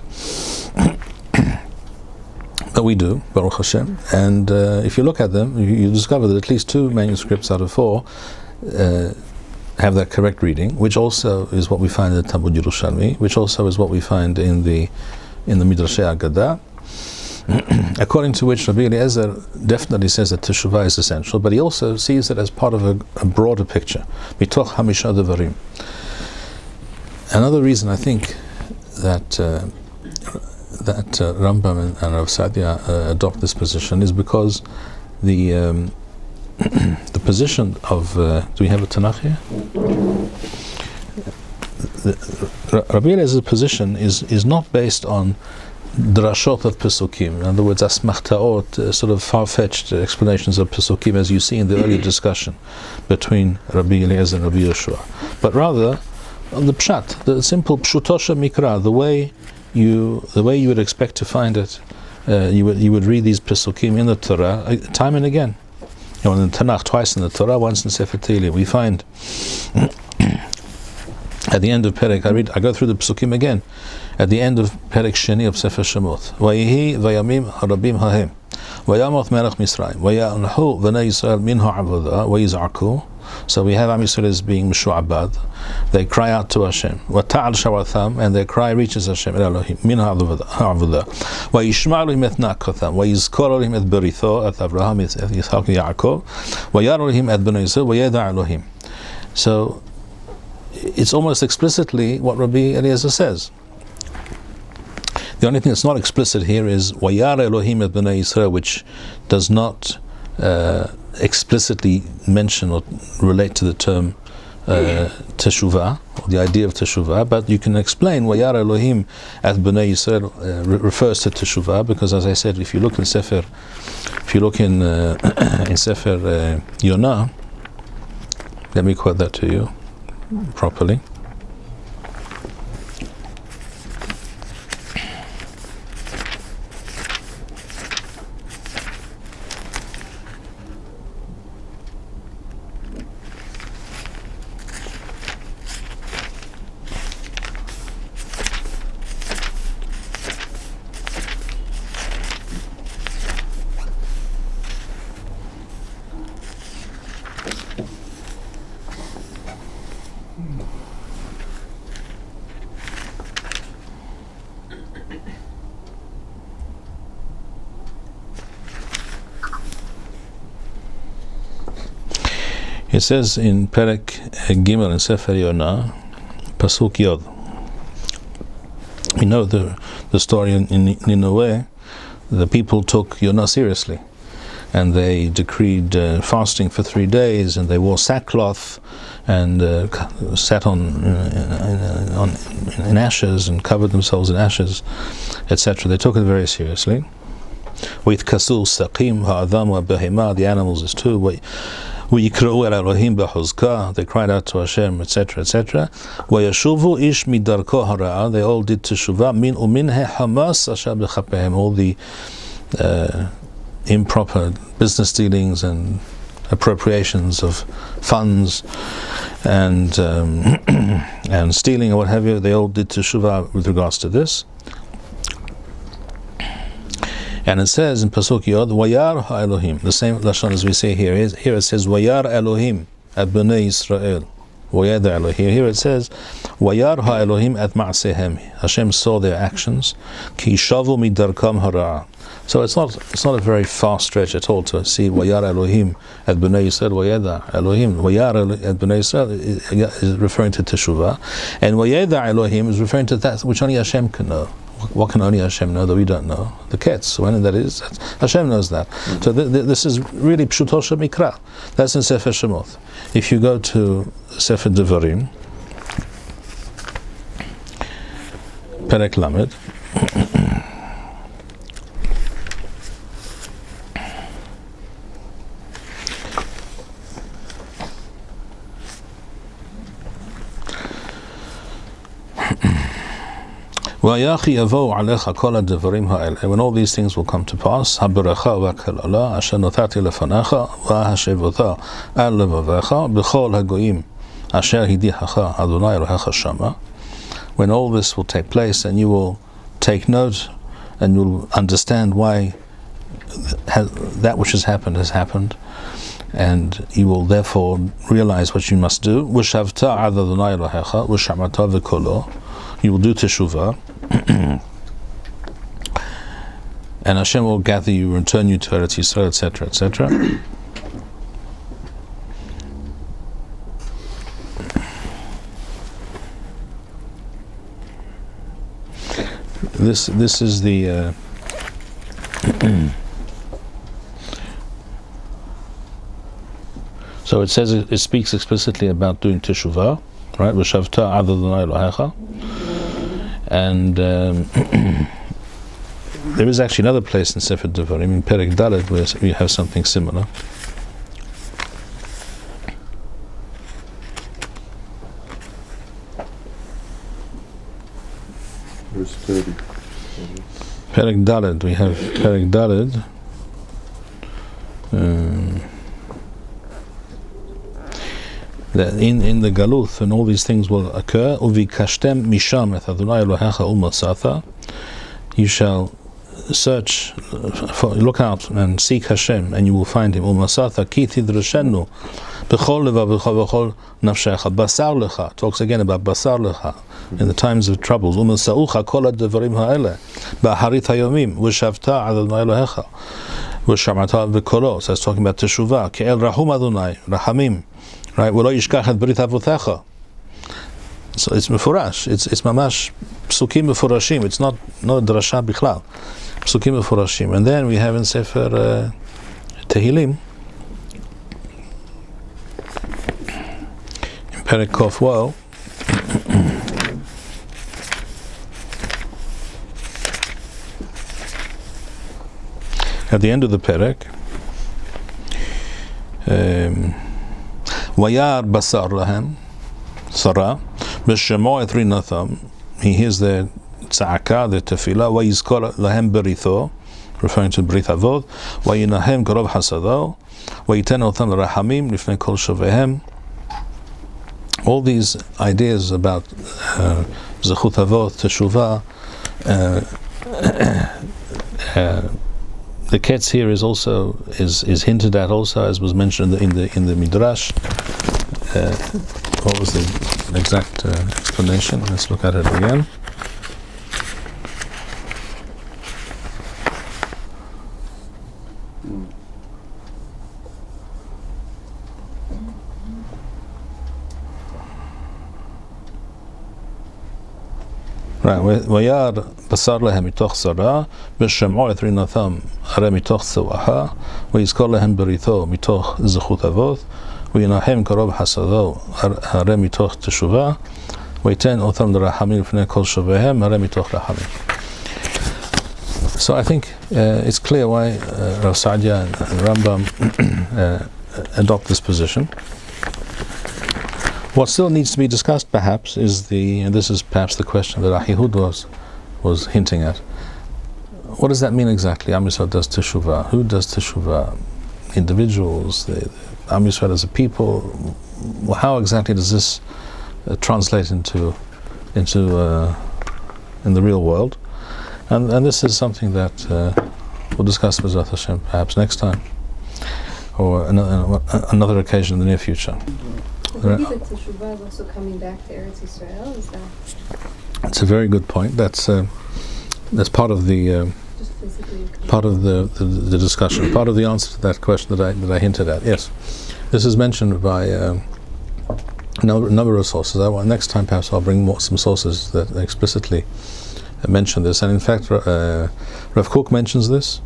But we do, Baruch Hashem. And if you look at them, you discover that at least 2 manuscripts out of 4 have that correct reading, which also is what we find in the Talmud Yerushalmi, which also is what we find in the Midrashei Agadah, according to which Rabbi Eliezer definitely says that Teshuvah is essential, but he also sees it as part of a broader picture. Mitoch hamisha devarim. Another reason I think that Rambam and Rav Saadia adopt this position is because the position of do we have a Tanakh here? Rabbi Eliezer's position is not based on drashot of Pesukim, in other words, asmachtaot, sort of far-fetched explanations of Pesukim, as you see in the earlier discussion between Rabbi Eliezer and Rabbi Yoshua, but rather on the pshat, the simple pshutosha mikra, the way you would expect to find it. You would read these Pesukim in the Torah time and again. In the Tanakh, twice in the Torah, once in Sefer Tehillim, we find at the end of Perek, I go through the Pesukim again. At the end of Perek Sheni of Sefer Shemot, Vayihi vayamim harabim hahem, vayamoth melech Misraim, vayanhu v'nei Yisrael minha avodah, vayiz'aku. So we have Am Yisrael as being Meshu'abad. They cry out to Hashem. Wata'al shawatham, and their cry reaches Hashem. Elohim min ha'avodah. Vayishma Elohim et nakatham. Vayizkor Elohim et beritho et Avraham et Yitzchak et Yaakov. Vayar Elohim et bnei Yisrael. Vayeda Elohim. So it's almost explicitly what Rabbi Eliezer says. The only thing that's not explicit here is Vayar Elohim et bnei Yisrael, which does not explicitly mention or relate to the term teshuvah, or the idea of teshuvah, but you can explain Vayar Elohim at Bnei Yisrael refers to teshuvah, because as I said, if you look in Sefer Yonah, let me quote that to you properly. It says in Perek Gimel in Sefer Yonah, Pasuk Yod. We know the story in Nineveh. The people took Yonah seriously, and they decreed fasting for 3 days, and they wore sackcloth and sat in ashes and covered themselves in ashes, etc. They took it very seriously. With kasul saqim ha'adam wa behema, the animals is too. They cried out to Hashem, etc., etc. وَيَشُوفُ إِشْ مِدَرْكَهُ هَرَعَ, they all did teshuvah. مِنْ وَمِنْهَ حَمَاسَ أَشَابِ خَبِّهِمْ, all the improper business dealings and appropriations of funds and and stealing or what have you, they all did teshuvah with regards to this. And it says in Pasuk Yod, Vayar Elohim, the same lashon as we say here. Here it says Vayar Elohim at Bnei Yisrael. Vayar Elohim. Here it says Vayar Elohim at Ma'asehem. Hashem saw their actions. Ki shavu midarkam hara'a. So it's not a very far stretch at all to see Vayar Elohim at Bnei Yisrael. Vayar Elohim. Vayar at Bnei Yisrael is referring to Teshuvah, and Vayar Elohim is referring to that which only Hashem can know. What can only Hashem know that we don't know? The Ketz, when that is, Hashem knows that. So this is really Pshuto Shemikra. That's in Sefer Shemot. If you go to Sefer Devarim, Perek Lamed, when all these things will come to pass, when all this will take place, and you will take note and you'll understand why that which has happened, and you will therefore realize what you must do. You will do teshuvah, and Hashem will gather you, return you to Eretz Yisrael, etc., etc. This is the so it says, it speaks explicitly about doing teshuvah, right? V'shavta ad Adonai Elohecha. And there is actually another place in Sefer Devarim, in Perek Dalet, where we have something similar. Verse 30. Perek Dalet, we have Perek Dalet. That in the Galuth, and all these things will occur. Uvikashtem misham et Adonai Elohecha u'masatha. You shall search, look out and seek Hashem, and you will find Him. U'masatha ki tidrashenu b'chol levavecha v'chol nafshecha. Basar lecha talks again about basar lecha in the times of troubles. U'masaucha kol ha'devarim ha'ele ba'harit hayomim v'shavta Adonai Elohecha v'shamata v'kolo. So it's talking about teshuvah. Ke'el rahum Adonai rahamim. Right, so it's mefurash. It's mamash psukim mefurashim. It's not drasha bichlal. Psukim mefurashim. And then we have in Sefer Tehillim, in Perek Kof Wo. At the end of the Perek, Vayar Basar Lahem, Sarah, B'Shemo et Rinatham, he hears their tza'aka, their tefillah, Vayizkor Lahem Beritho, referring to Brit Avod, Vayinahem Garov Hasado, Vayiten Otham Rahamim, Lifnei Kol Shovehem. All these ideas about Zechut Avot, Teshuvah, the ketz here is also is hinted at also, as was mentioned in the Midrash. What was the exact explanation? Let's look at it again. Right, Vayar Basar Lahem Mitoch Sarah, B'Shem'o et Rinatham Hare Mitoch Tzewaha, Vayizkor Lahem Beritho Mitoch Zechut Avot, Vayinahem Karov Hasado Hare Mitoch Teshuvah, Vayiten Otham L'Rahamim Lifnei Kol Shovehem Hare Mitoch Rahamim. So I think it's clear why Rav Saadia and Rambam adopt this position. What still needs to be discussed, perhaps, is and this is perhaps the question that Ahihud was hinting at. What does that mean exactly? Am Yisrael does teshuvah. Who does teshuvah? Individuals, Am Yisrael as a people. How exactly does this translate into in the real world? And this is something that we'll discuss with Zat Hashem perhaps next time, or another occasion in the near future. I believe that Teshuvah is also coming back to Eretz Yisrael. Is that? It's a very good point. That's part of the the discussion, part of the answer to that question that I hinted at. Yes, this is mentioned by a number of sources. Next time perhaps I'll bring some sources that explicitly mention this. And in fact, Rav Kook mentions this.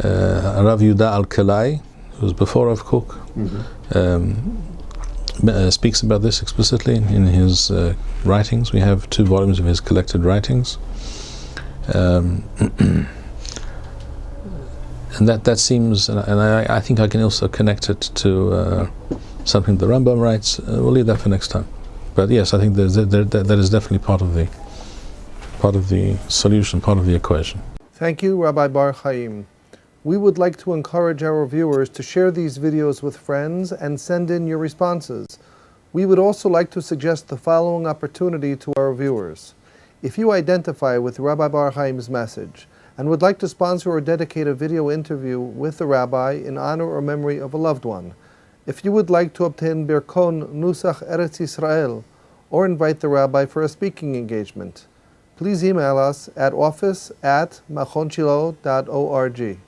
Rav Yuda al-Kelai, who was before Rav Kook, speaks about this explicitly in his writings. We have 2 volumes of his collected writings, and that seems, and I think I can also connect it to something the Rambam writes. We'll leave that for next time. But yes, I think that is definitely part of the solution, part of the equation. Thank you, Rabbi Bar-Hayim. We would like to encourage our viewers to share these videos with friends and send in your responses. We would also like to suggest the following opportunity to our viewers. If you identify with Rabbi Bar-Hayim's message and would like to sponsor or dedicate a video interview with the rabbi in honor or memory of a loved one, if you would like to obtain Birkon Nusach Eretz Yisrael or invite the rabbi for a speaking engagement, please email us at office@machonshilo.org.